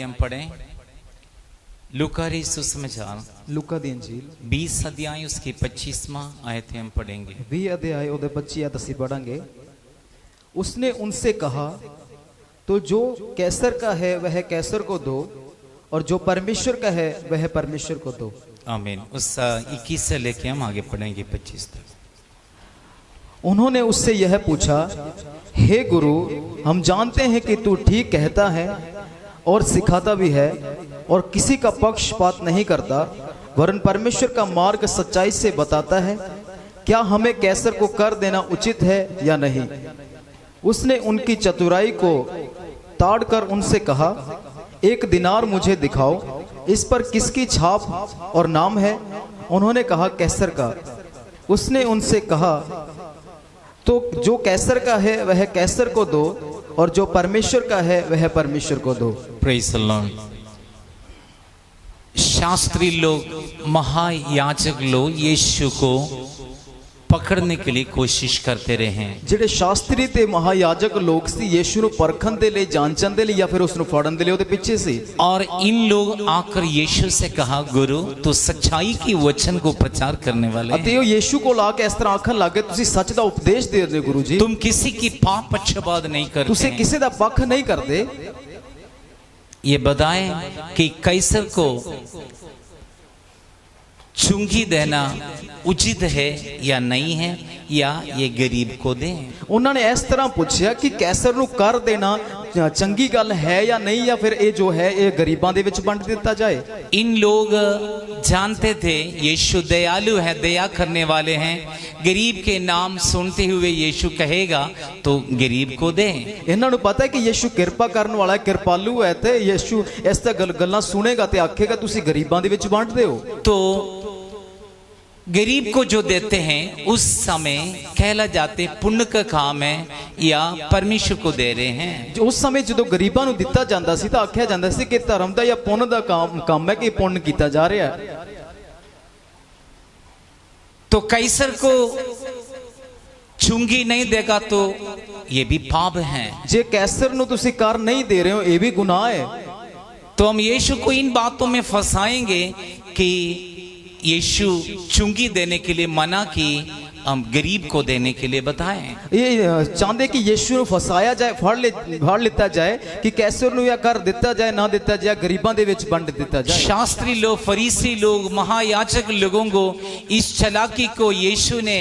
हम पढ़ें लूका री सुसमाचार लूका दी अंजील 20 अध्याय उसकी 25वां आयत हम पढ़ेंगे। 20 अध्याय ओदे 25 आयत ਅਸੀਂ पढ़ेंगे। उसने उनसे कहा, तो जो कैसर का है वह कैसर को दो और जो परमेश्वर का है वह परमेश्वर को दो। आमीन। उस 21 से लेके हम आगे पढ़ेंगे 25 तक। उन्होंने उससे यह पूछा, हे गुरु, हम जानते हैं कि तू ठीक कहता है और सिखाता भी है और किसी का पक्षपात नहीं करता, वरन परमेश्वर का मार्ग सच्चाई से बताता है। क्या हमें कैसर को कर देना उचित है या नहीं? उसने उनकी चतुराई को ताड़कर उनसे कहा, एक दिनार मुझे दिखाओ, इस पर किसकी छाप और नाम है? उन्होंने कहा, कैसर का। उसने उनसे कहा, तो जो कैसर का है वह कैसर को दो और जो परमेश्वर का है वह परमेश्वर को दो। Praise the Lord. शास्त्री लोग, महायाजक लोग यीशु को पकड़ने के लिए कोशिश करते रहे हैं। ਜਿਹੜੇ शास्त्री ते महायाजक लोग सी यीशु ਨੂੰ ਪਰਖਣ ਦੇ ਲਈ ਜਾਂਚਣ ਦੇ ਲਈ ਜਾਂ ਫਿਰ ਉਸ ਨੂੰ ਫੜਨ ਦੇ ਲਈ ਉਹਦੇ ਪਿੱਛੇ ਸੀ। और इन लोग आकर यीशु से कहा, गुरु तो सच्चाई की वचन को प्रचार करने वाले ਅਤੇ ਉਹ ਯੀਸ਼ु ਕੋਲ ਆ ਕੇ ਇਸ ਤਰ੍ਹਾਂ ਆਖਣ ਲੱਗੇ, ਤੁਸੀਂ ਸੱਚ ਦਾ ਉਪਦੇਸ਼ ਦੇ ਰਹੇ ਹੋ ਗੁਰੂ ਜੀ, तुम किसी की पाप पक्षपात नहीं करते, ਤੁਸੀਂ ਕਿਸੇ ਦਾ ਪੱਖ ਨਹੀਂ ਕਰਦੇ। ये बताएं कि कैसर को चुंगी देना उचित है या नहीं है, या ये गरीब को दें। ਉਹਨਾਂ ਨੇ ਇਸ ਤਰ੍ਹਾਂ ਪੁੱਛਿਆ ਕਿ ਕੈਸਰ ਨੂੰ ਕਰ ਦੇਣਾ ਚੰਗੀ ਗੱਲ ਹੈ ਜਾਂ ਨਹੀਂ, ਜਾਂ ਫਿਰ ਇਹ ਜੋ ਹੈ ਇਹ ਗਰੀਬਾਂ ਦੇ ਵਿੱਚ ਵੰਡ ਦਿੱਤਾ ਜਾਏ। इन लोग जानते थे यीशु दयालु है, दया करने वाले हैं। गरीब के नाम सुनते हुए यीशु कहेगा तो गरीब को दें। ਇਹਨਾਂ ਨੂੰ ਪਤਾ ਹੈ ਕਿ ਯੀਸ਼ु ਕਿਰਪਾ ਕਰਨ ਵਾਲਾ ਹੈ, ਕਿਰਪਾਲੂ ਹੈ, ਤੇ ਯੀਸ਼ु ਇਸ ਤੇ ਗੱਲਾਂ ਸੁਣੇਗਾ ਤੇ ਆਖੇਗਾ ਤੁਸੀਂ ਗਰੀਬਾਂ ਦੇ ਵਿੱਚ ਵੰਡ ਦਿਓ। तो गरीब को जो देते हैं उस समय कहला जाते पुण्य का काम है या परमेश्वर को दे रहे हैं। ਉਸ ਸਮੇਂ ਜਦੋਂ ਗਰੀਬਾਂ ਨੂੰ ਦਿੱਤਾ ਜਾਂਦਾ ਸੀ ਤਾਂ ਆਖਿਆ ਜਾਂਦਾ ਸੀ ਕਿ ਧਰਮ ਦਾ ਜਾਂ ਪੁੰਨ ਦਾ ਕੰਮ ਹੈ, ਕਿ ਪੁੰਨ ਕੀਤਾ ਜਾ ਰਿਹਾ ਹੈ। तो कैसर को चुंगी नहीं देगा तो ये भी पाप है। ਜੇ ਕੈਸਰ ਨੂੰ ਤੁਸੀਂ ਕਰ ਨਹੀਂ ਦੇ ਰਹੇ ਹੋ ਇਹ ਵੀ ਗੁਨਾਹ ਹੈ। तो हम यीशु को इन बातों में फंसाएंगे कि यीशु चुंगी देने के लिए मना की, हम गरीब को देने के लिए बताएं। ये चाहते कि यीशु ਨੂੰ ਫਸਾਇਆ ਜਾਏ, ਫੜ ਲਿੱਤਾ ਜਾਏ ਕਿ ਕੈਸਰ ਨੂੰ ਜਾਂ ਕਰ ਦਿੱਤਾ ਜਾਏ ਨਾ ਦਿੱਤਾ ਜਾਏ, ਗਰੀਬਾਂ ਦੇ ਵਿੱਚ ਵੰਡ ਦਿੱਤਾ ਜਾਏ। शास्त्री लोग, फरीसी लोग, महायाजक लोगों को इस चालाकी को यीशु ने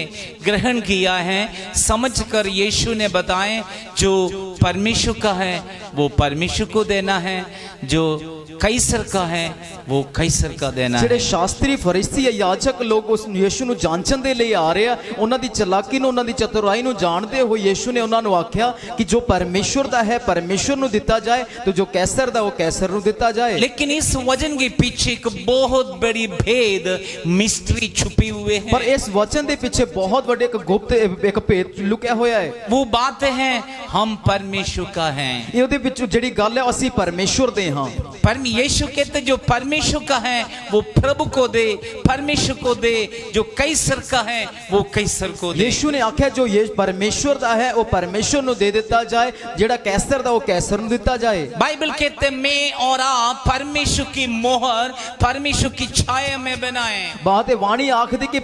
ग्रहण किया है। समझकर यीशु ने बताएं जो परमेश्वर का है वो परमेश्वर को देना है, जो कैसर का है वो कैसर का देना है। ਜਿਹੜੇ ਸ਼ਾਸਤਰੀ ਫਰੀਸੀ ਯਾਜਕ ਲੋਕ ਉਸ ਯੀਸ਼ੂ ਨੂੰ ਜਾਂਚਣ ਦੇ ਲਈ ਆ ਰਹੇ ਆ, ਉਹਨਾਂ ਦੀ ਚਲਾਕੀ ਨੂੰ, ਉਹਨਾਂ ਦੀ ਚਤੁਰਾਈ ਨੂੰ ਜਾਣਦੇ ਹੋਏ ਯੀਸ਼ੂ ਨੇ ਉਹਨਾਂ ਨੂੰ ਆਖਿਆ ਕਿ ਜੋ ਪਰਮੇਸ਼ਵਰ ਦਾ ਹੈ ਪਰਮੇਸ਼ਵਰ ਨੂੰ ਦਿੱਤਾ ਜਾਏ, ਤੇ ਜੋ ਕੈਸਰ ਦਾ ਉਹ ਕੈਸਰ ਨੂੰ ਦਿੱਤਾ ਜਾਏ। लेकिन इस वचन के पीछे एक बहुत बड़ी भेद मिस्ट्री छुपी हुए है। पर इस वचन के पीछे बहुत बड़े एक गुप्त एक भेद लुकिया होया है। वो बात है हम परमेश्वर का हैं। ये ਉਹਦੇ ਵਿੱਚ ਜਿਹੜੀ ਗੱਲ ਹੈ ਅਸੀਂ ਪਰਮੇਸ਼ਵਰ ਦੇ ਹਾਂ। पर यीशु कहते जो परमेश्वर का है वो प्रभु को दे, परमेश्वर को दे, जो कैसर का है वो कैसर को दे। यीशु ने आख्या जो ये परमेश्वर दा है वो परमेश्वर ਨੂੰ दे ਦਿੱਤਾ ਜਾਏ, ਜਿਹੜਾ कैसर दा वो कैसर ਨੂੰ ਦਿੱਤਾ जाए। बाइबल कहते मैं और आप परमेश्वर की मोहर, परमेश्वर की छाया में बनाएं। बात है वाणी आखदी कि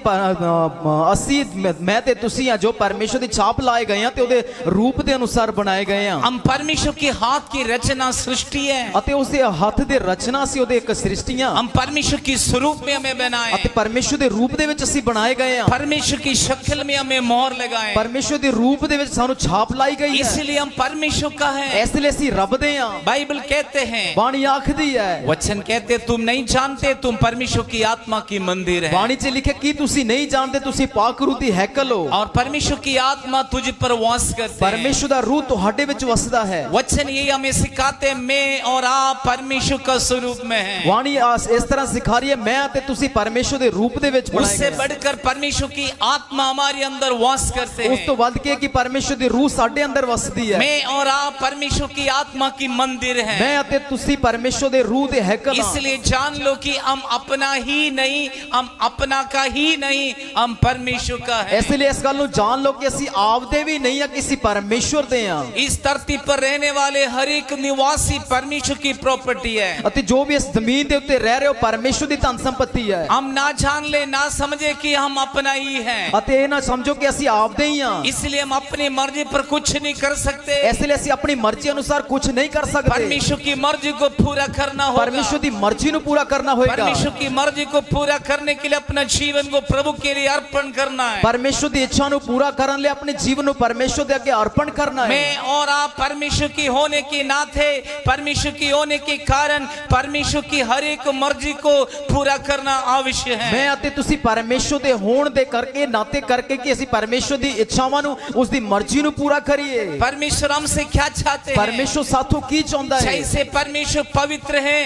ਅਸੀਂ मैं ते ਤੁਸੀਂ ਆ ਜੋ परमेश्वर ਦੀ छाप ਲਾਏ ਗਏ ਆ ਤੇ ਉਹਦੇ ਰੂਪ ਦੇ ਅਨੁਸਾਰ ਬਣਾਏ ਗਏ ਆ। हम परमेश्वर के हाथ की रचना सृष्टि है ਅਤੇ ਉਸ ਦੇ ਹੱਥ ਦੇ ਰਚਨਾ ਸੀ, ਉਹਦੇ ਇੱਕ ਸ੍ਰਿਸ਼ਟੀਆਂ। हम परमेश्वर की स्वरूप में हमें बनाए, ਅਤੇ ਪਰਮੇਸ਼ਵਰ ਦੇ ਰੂਪ ਦੇ ਵਿੱਚ ਅਸੀਂ ਬਣਾਏ ਗਏ ਆ। परमेश्वर की शक्ल में हमें मोहर लगाए, ਪਰਮੇਸ਼ਵਰ ਦੇ ਰੂਪ ਦੇ ਵਿੱਚ ਸਾਨੂੰ ਛਾਪ ਲਾਈ ਗਈ ਹੈ। इसलिए हम परमेश्वर का है। ਇਸ ਲਈ ਅਸੀਂ ਰੱਬ ਦੇ ਆ। बाइबल कहते हैं, ਬਾਣੀ ਆਖਦੀ ਹੈ, वचन कहते तुम नहीं जानते तुम परमेश्वर की आत्मा की मंदिर है। ਬਾਣੀ 'ਚ ਲਿਖਿਆ ਕਿ ਤੁਸੀਂ ਨਹੀਂ ਜਾਣਦੇ ਤੁਸੀਂ ਪਾਕ रूह ਦੀ ਹੈਕਲ ਹੋ। और परमेश्वर की आत्मा तुझ पर वास करते हैं। ਪਰਮੇਸ਼ਵਰ ਦਾ ਰੂਹ ਤੁਹਾਡੇ ਵਿੱਚ ਵਸਦਾ ਹੈ। वचन ये हमें सिखाते मैं और आप परमेश्वर का स्वरूप में है। ਬਾਣੀ ਇਸ ਤਰ੍ਹਾਂ ਸਿਖਾ ਰਹੀ ਹੈ ਮੈਂ ਅਤੇ ਤੁਸੀਂ ਪਰਮੇਸ਼ਵਰ ਦੇ ਰੂਪ ਦੇ ਵਿੱਚ ਬਣਾਏ उससे ਗਏ। बढ़कर परमेश्वर की आत्मा हमारे अंदर वास करते ਉਸ हैं। ਤੋਂ ਵੱਧ ਕੇ ਕਿ ਪਰਮੇਸ਼ਵਰ ਦੀ ਰੂਹ ਸਾਡੇ ਅੰਦਰ ਵਸਦੀ ਹੈ। मैं और आप परमेश्वर की आत्मा की मंदिर है। मैं ਅਤੇ ਤੁਸੀਂ ਪਰਮੇਸ਼ਵਰ ਦੇ ਰੂਹ ਦੇ ਹੈਕਲ ਹਾਂ। इसलिए जान लो कि हम अपना ही नहीं, हम अपना का ही नहीं, हम परमेश्वर का है। ਇਸ ਲਈ ਇਸ ਗੱਲ ਨੂੰ ਜਾਣ ਲਓ ਕਿ ਅਸੀਂ ਆਪਦੇ ਵੀ ਨਹੀਂ ਆ, ਕਿਸੇ ਪਰਮੇਸ਼ਵਰ ਦੇ ਹਾਂ। इस धरती पर रहने वाले हर एक निवासी परमेश्वर की प्रॉपर्टी संपत्ति है। ਅਤੇ ਜੋ ਵੀ ਇਸ ਜ਼ਮੀਨ ਦੇ ਉੱਤੇ ਰਹਿ ਰਹੇ ਹੋ ਪਰਮੇਸ਼ਵਰ ਦੀ ਧਨ ਸੰਪत्ति ਹੈ। हम ना जान ले ना समझे कि हम अपना ही हैं, ਅਤੇ ਇਹ ਨਾ ਸਮਝੋ ਕਿ ਅਸੀਂ ਆਪਦੇ ਹੀ ਹਾਂ, इसलिए हम अपनी मर्जी पर कुछ नहीं कर सकते। ਇਸ ਲਈ ਅਸੀਂ ਆਪਣੀ ਮਰਜ਼ੀ ਅਨੁਸਾਰ ਕੁਝ ਨਹੀਂ ਕਰ ਸਕਦੇ। परमेश्वर की मर्जी को पूरा करना होगा। ਪਰਮੇਸ਼ਵਰ ਦੀ ਮਰਜ਼ੀ ਨੂੰ ਪੂਰਾ ਕਰਨਾ ਹੋਏਗਾ। परमेश्वर की मर्जी को पूरा करने के लिए अपना जीवन को प्रभु के लिए अर्पण करना है। ਪਰਮੇਸ਼ਵਰ ਦੀ ਇੱਛਾ ਨੂੰ ਪੂਰਾ ਕਰਨ ਲਈ ਆਪਣੇ ਜੀਵਨ ਨੂੰ ਪਰਮੇਸ਼ਵਰ ਦੇ ਅੱਗੇ ਅਰਪਣ ਕਰਨਾ ਹੈ। मैं और आप परमेश्वर की होने के नाते, परमेश्वर की होने के कारण परमेश्वर की हर एक मर्जी को पूरा करना आवश्यक है। ਮੈਂ ਅਤੇ ਤੁਸੀਂ ਪਰਮੇਸ਼ਵਰ ਦੇ ਹੋਣ ਦੇ ਕਰਕੇ ਨਾਤੇ ਕਰਕੇ ਕਿ ਅਸੀਂ ਪਰਮੇਸ਼ਵਰ ਦੀ ਇੱਛਾਵਾਂ ਨੂੰ ਉਸ ਦੀ ਮਰਜ਼ੀ ਨੂੰ ਪੂਰਾ ਕਰੀਏ। परमेश्वर हमसे क्या चाहते हैं? ਪਰਮੇਸ਼ਵਰ ਸਾਥੋਂ ਕੀ ਚਾਹੁੰਦਾ ਹੈ? जैसे परमेश्वर पवित्र है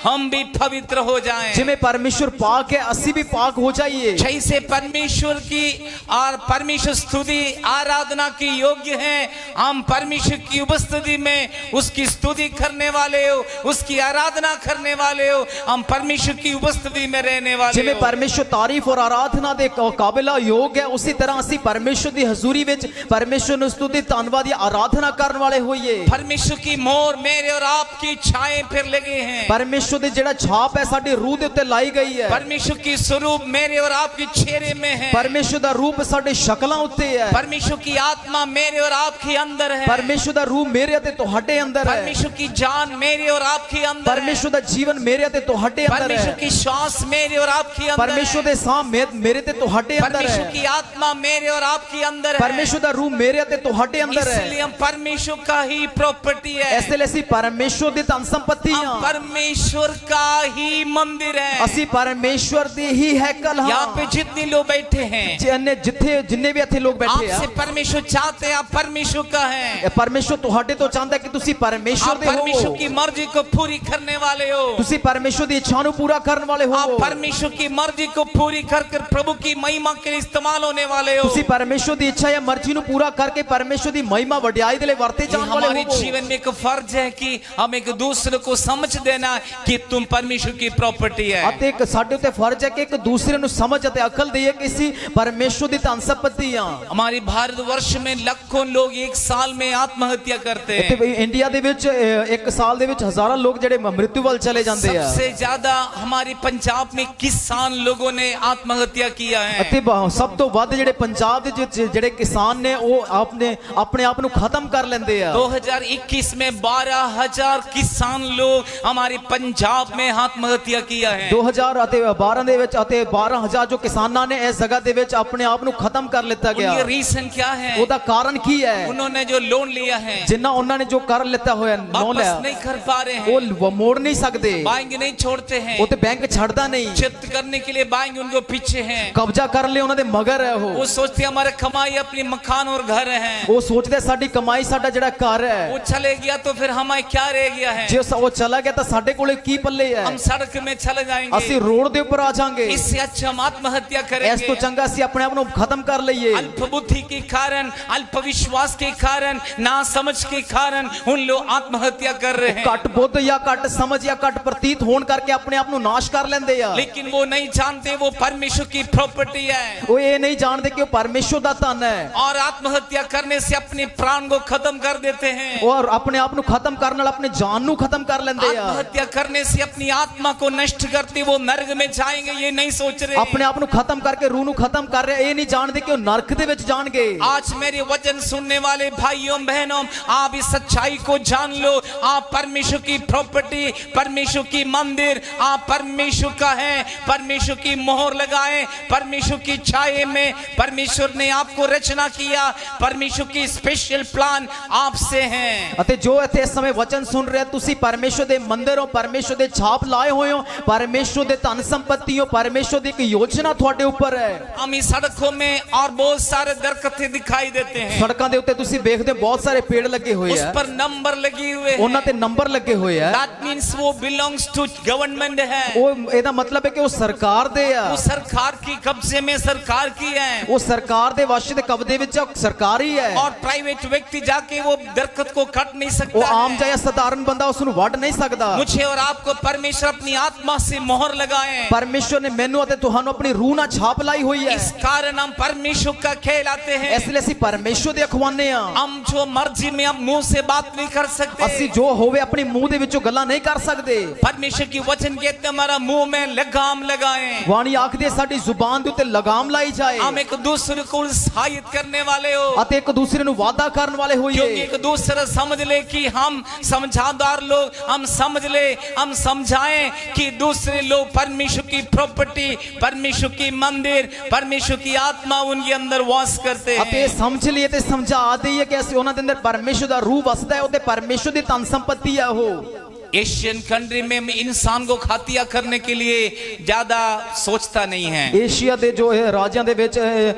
हम भी पवित्र हो जाएं। ਜਿਵੇਂ ਪਰਮੇਸ਼ਵਰ ਪਾਕ ਹੈ ਅਸੀਂ ਵੀ ਪਾਕ ਹੋ ਜਾਈਏ। जैसे परमेश्वर की और परमेश्वर स्तुति आराधना की योग्य है, हम परमेश्वर की उपस्थिति में उसकी स्तुति करने वाले हो, उसकी आराधना करने वाले हो, हम परमेश्वर की उपस्थिति में रहने वाले ਜਿਵੇਂ हो। ਪਰਮੇਸ਼ਵਰ ਤਾਰੀਫ ਔਰ ਆਰਾਧਨਾ ਦੇ ਕਾਬਿਲ ਯੋਗ ਹੈ ਉਸੇ ਤਰ੍ਹਾਂ ਅਸੀਂ ਪਰਮੇਸ਼ਵਰ ਦੀ ਹਜ਼ੂਰੀ ਵਿੱਚ ਪਰਮੇਸ਼ਵਰ ਨੂੰ ਸਤੁਤੀ ਧੰਨਵਾਦ ਦੀ ਆਰਾਧਨਾ ਕਰਨ ਵਾਲੇ ਹੋਈਏ। परमेश्वर की मोहर मेरे और आपकी छाए पर लगे हैं। ਪਰਮੇਸ਼ਵਰ ਦੀ ਜਿਹੜਾ ਛਾਪ ਹੈ ਸਾਡੀ ਰੂਹ ਦੇ ਉੱਤੇ ਲਾਈ ਗਈ ਹੈ। परमेश्वर की स्वरूप मेरे और आपके चेहरे में है। ਪਰਮੇਸ਼ਵਰ ਦਾ ਰੂਪ ਸਾਡੇ ਸ਼ਕਲਾਂ ਉੱਤੇ ਹੈ। परमेश्वर की आत्मा मेरे और आपके अंदर है। ਪਰਮੇਸ਼ਵਰ ਦਾ ਰੂਹ ਮੇਰੇ ਅਤੇ ਤੁਹਾਡੇ ਅੰਦਰ ਹੈ। परमेश्वर की जान मेरे और आपके अंदर है। ਪਰਮੇਸ਼ਵਰ ਦਾ ਜੀਵਨ ਮੇਰੇ ਅਤੇ ਤੁਹਾਡੇ ਅੰਦਰ परमेश्वर ਹੈ। की श्वास मेरे और आपके अंदर ਪਰਮੇਸ਼ਵਰ है। ਦੇ ਸਾਹ ਮੇਰੇ ਤੇ ਤੁਹਾਡੇ ਅੰਦਰ परमेश्वर ਹੈ। की आत्मा मेरे और आपके अंदर है। ਪਰਮੇਸ਼ਵਰ ਦਾ ਰੂਹ ਮੇਰੇ ਅਤੇ ਤੁਹਾਡੇ ਅੰਦਰ ਹੈ। इसलिए हम परमेश्वर का ही प्रॉपर्टी है। ਇਸ ਲਈ ਅਸੀਂ ਪਰਮੇਸ਼ਵਰ ਦੀ ਧਨ ਸੰਪत्ति हम ਹਾਂ। परमेश्वर का ही मंदिर है। ਅਸੀਂ ਪਰਮੇਸ਼ਵਰ ਦੀ ਹੀ ਹੈਕਲ यहाँ पे ਹਾਂ। जितने लोग बैठे हैं, ਜਿੰਨੇ ਵੀ ਇੱਥੇ ਲੋਕ ਬੈਠੇ ਆ आपसे परमेश्वर चाहते हैं आप परमेश्वर का है। ਇਹ ਪਰਮੇਸ਼ਵਰ ਤੁਹਾਡੇ ਤੋਂ ਚਾਹੁੰਦਾ ਕਿ ਤੁਸੀਂ ਪਰਮੇਸ਼ਵਰ आप ਦੇ परमेश्वर ਹੋ। की मर्जी को पूरी करने वाले हो। ਤੁਸੀਂ ਪਰਮੇਸ਼ਵਰ ਦੀ ਇੱਛਾ ਨੂੰ ਪੂਰਾ ਕਰਨ ਵਾਲੇ ਹੋ। आप परमेश्वर की मर्जी को पूरी कर प्रभु की महिमा के लिए इस्तेमाल होने वाले हो। ਤੁਸੀਂ ਪਰਮੇਸ਼ਵਰ ਦੀ ਇੱਛਾ ਜਾਂ ਮਰਜ਼ੀ ਨੂੰ ਪੂਰਾ ਕਰਕੇ ਪਰਮੇਸ਼ਵਰ ਦੀ महिमा ਵਡਿਆਈ ਦੇ ਲਈ ਵਰਤੇ ये ਜਾਣ ਵਾਲੇ हमारे ਹੋ। जीवन में एक फर्ज है कि हम एक दूसरे को समझ देना कि तुम परमेश्वर की प्रॉपर्टी है। ਅਤੇ ਇੱਕ ਸਾਡੇ ਉੱਤੇ ਫਰਜ਼ ਹੈ ਕਿ ਇੱਕ ਦੂਸਰੇ ਨੂੰ ਸਮਝ ਅਤੇ ਅਕਲ ਦਈਏ ਕਿ ਅਸੀਂ ਪਰਮੇਸ਼ਵਰ ਦੀ ਧਨ ਸੰਪत्ति ਆ। हमारे भारतवर्ष में लाखों लोग एक साल में आत्महत्या करते हैं। ਇੱਥੇ ਇੰਡੀਆ ਦੇ ਵਿੱਚ ਇੱਕ ਸਾਲ ਦੇ ਵਿੱਚ ਹਜ਼ਾਰਾਂ ਲੋਕ ਜਿਹੜੇ ਮ੍ਰਿਤੂ ਵੱਲ ਚਲੇ ਜਾਂਦੇ ਆ। सबसे ज्यादा हमारे पंजाब में किसान लोगों ने आत्महत्या किया है। ਅਤੇ ਸਭ ਤੋਂ ਵੱਧ ਜਿਹੜੇ ਪੰਜਾਬ ਦੇ ਵਿੱਚ ਜਿਹੜੇ ਕਿਸਾਨ ਨੇ ਉਹ ਆਪਣੇ ਆਪ ਨੂੰ ਖਤਮ ਕਰ ਲੈਂਦੇ ਆ। 2021 में 12,000 किसान लोग हमारे पंजाब में आत्महत्या किया है। 2012 ਦੇ ਵਿੱਚ ਅਤੇ 12,000 ਜੋ ਕਿਸਾਨਾਂ ਨੇ ਇਸ ਜਗ੍ਹਾ ਦੇ ਵਿੱਚ ਆਪਣੇ ਆਪ ਨੂੰ ਖਤਮ ਕਰ ਲਿੱਤਾ ਗਿਆ। ये रीजन क्या है? ਉਹਦਾ ਕਾਰਨ ਕੀ ਹੈ? उन्होंने जो लोन लिया है ਜਿੰਨਾ ਉਹਨਾਂ ਨੇ ਜੋ ਕਰ ਲਿੱਤਾ ਹੋਇਆ ਲੋਨ वापस ਲਿਆ नहीं कर पा रहे हैं। ਉਹ ਮੋੜ ਨਹੀਂ ਸਕਦੇ। बैंक नहीं छोड़ते हैं। ਉਹ ਤੇ ਬੈਂਕ ਛੱਡਦਾ ਨਹੀਂ। जब्त करने के लिए बैंक उनको पीछे है। ਕਬਜ਼ਾ ਕਰਨ ਲਈ ਉਹਨਾਂ ਦੇ ਮਗਰ ਹੈ वो ਉਹ। सोचते हैं हमारे कमाई अपनी मकान और घर है। ਉਹ ਸੋਚਦੇ ਸਾਡੀ ਕਮਾਈ ਸਾਡਾ ਜਿਹੜਾ ਘਰ वो ਹੈ चले गया तो फिर हमारे क्या रह गया है? ਜੇ ਉਹ ਚਲਾ ਗਿਆ ਤਾਂ ਸਾਡੇ ਕੋਲੇ ਕੀ ਪੱਲੇ ਹੈ? हम सड़क में चले जाएंगे। ਅਸੀਂ ਰੋਡ ਦੇ ਉੱਪਰ ਆ ਜਾਾਂਗੇ। इससे अच्छा हम आत्महत्या ਇਸ करेंगे। ਤੋਂ ਚੰਗਾ ਅਸੀਂ ਆਪਣੇ ਆਪ ਨੂੰ ਖਤਮ ਕਰ ਲਈਏ। अल्प बुद्धि के कारण, अल्प विश्वास के कारण, ना समझ के कारण उन लोग आत्महत्या कर रहे हैं। ਘੱਟ ਬੁੱਧ ਜਾਂ ਘੱਟ ਸਮਝ ਜਾਂ ਘੱਟ ਪ੍ਰਤੀਤ ਹੋਣ ਕਰਕੇ ਆਪਣੇ ਆਪ ਨੂੰ ਨਾਸ਼ ਕਰ ਲੈਂਦੇ ਆ। लेकिन वो नहीं जानते वो परमेश्वर की प्रॉपर्टी है। ਉਹ ਇਹ ਨਹੀਂ ਜਾਣਦੇ ਕਿ ਉਹ ਪਰਮੇਸ਼ਵਰ ਦਾ ਧਨ ਹੈ। और आत्महत्या करने से अपने प्राण को खत्म कर देते हैं। ਔਰ ਆਪਣੇ ਆਪ ਨੂੰ ਖਤਮ ਕਰਨ ਨਾਲ ਆਪਣੇ ਜਾਨ ਨੂੰ ਖਤਮ ਕਰ ਲੈਂਦੇ ਆ। आत्महत्या करने से अपनी आत्मा को नष्ट करते वो नरक में जाएंगे ये नहीं सोच रहे। ਆਪਣੇ ਆਪ ਨੂੰ ਖਤਮ ਕਰਕੇ रूह ਨੂੰ ਖਤਮ ਕਰ ਰਿਹਾ ਇਹ ਨਹੀਂ ਜਾਣਦੇ ਕਿ ਉਹ ਨਰਕ ਦੇ ਵਿੱਚ ਜਾਣਗੇ। आज मेरे वचन सुनने वाले भाइयों बहनों आप इस सच्चाई को जान लो। आप परमेश्वर की प्रॉपर्टी, परमेश्वर की मंदिर, आप परमेश्वर का है। परमेश्वर की मोहर लगाए। परमेश्वर की छाये में परमेश्वर ने आपको रचना किया। परमेश्वर की स्पेशल प्लान आपसे है। ਅਤੇ ਜੋ ਇੱਥੇ ਇਸ ਸਮੇਂ ਵਚਨ ਸੁਣ ਰਹੇ ਤੁਸੀਂ ਪਰਮੇਸ਼ਵਰ ਦੇ ਮੰਦਿਰ ਹੋ, ਪਰਮੇਸ਼ਵਰ ਦੇ ਛਾਪ ਲਾਏ ਹੋਏ ਹੋ, ਪਰਮੇਸ਼ਵਰ ਦੇ ਧਨ ਸੰਪत्ति ਹੋ, ਪਰਮੇਸ਼ਵਰ ਦੀ ਇੱਕ ਯੋਜਨਾ ਤੁਹਾਡੇ ਉੱਪਰ ਹੈ। हम इस सड़कों में और बहुत सारे दरख्त दिखाई देते हैं। ਸੜਕਾਂ ਦੇ ਉੱਤੇ ਤੁਸੀਂ ਵੇਖਦੇ ਹੋ ਬਹੁਤ ਸਾਰੇ ਪੇੜ ਲੱਗੇ ਹੋਏ उस ਆ। पर नंबर लगे हुए हैं। ਉਹਨਾਂ ਤੇ ਨੰਬਰ ਲੱਗੇ ਹੋਏ ਆ। That means वो belongs to government है। ਉਹ ਇਹਦਾ ਮਤਲਬ ਹੈ ਕਿ ਉਹ ਸਰਕਾਰ ਦੇ ਆ। वो सरकार की कब्जे में सरकार की है। ਉਹ ਸਰਕਾਰ ਦੇ ਵਾਸ਼ੇ ਦੇ ਕਬਜ਼ੇ ਵਿੱਚ ਸਰਕਾਰੀ ਹੈ। और प्राइवेट व्यक्ति जाके वो दरख्त को काट नहीं ਉਹ सकता ਆਮ है। ਜਾਂ ਸਧਾਰਨ ਬੰਦਾ ਉਸ ਨੂੰ ਵੱਢ ਨਹੀਂ ਸਕਦਾ। मुझे और आपको परमेश्वर अपनी आत्मा से मोहर लगाए। ਪਰਮੇਸ਼ਵਰ ਨੇ ਮੈਨੂੰ ਅਤੇ ਤੁਹਾਨੂੰ ਆਪਣੀ ਰੂਹ ਨਾਲ ਛਾਪ ਲਾਈ ਹੋਈ ਹੈ। इस कारण हम परमेश्वर का कहलाते हैं। ਇਸ ਲਈ ਅਸੀਂ ਪਰਮੇਸ਼ਵਰ ਦੇ ਅਖਵਾਨੇ ਆ। हम जो मर्जी में हम मुंह से बात नहीं कर सकते। ਅਸੀਂ ਜੋ ਹੋਵੇ ਆਪਣੀ ਮੂੰਹ ਦੇ ਵਿੱਚੋਂ गल्लां नहीं कर सकते। परमेश्वर की वचन कहते हमारा मुंह में लगाम लगाएं। वाणी आखदे साडी जुबान दे उत्ते लगाम लाई जाए। हम एक दूसरे को उत्साहित करने वाले हो, अते एक दूसरे नु वादा करने वाले क्योंकि होइए। एक दूसरे समझ ले कि हम समझदार लोग, हम समझ ले, हम समझाएं कि दूसरे लोग परमेश्वर की प्रॉपर्टी, परमेश्वर की मंदिर, परमेश्वर की आत्मा उनके अंदर वास करते अते हैं। समझ लिए ते समझा दईए कि ਅਸੀਂ ਉਹਨਾਂ ਦੇ ਅੰਦਰ ਪਰਮੇਸ਼ਰ ਦਾ ਰੂਹ ਵਸਦਾ ਹੈ, ਉਹ ਤੇ ਪਰਮੇਸ਼ਰ ਦੀ ਧਨ ਸੰਪत्ति ਹੈ ਉਹ। एशियन कंट्री में इंसान को खातिया करने के लिए ज्यादा सोचता नहीं है। ਏਸ਼ੀਆ ਦੇ ਜੋ ਇਹ ਰਾਜਾਂ ਦੇ ਵਿੱਚ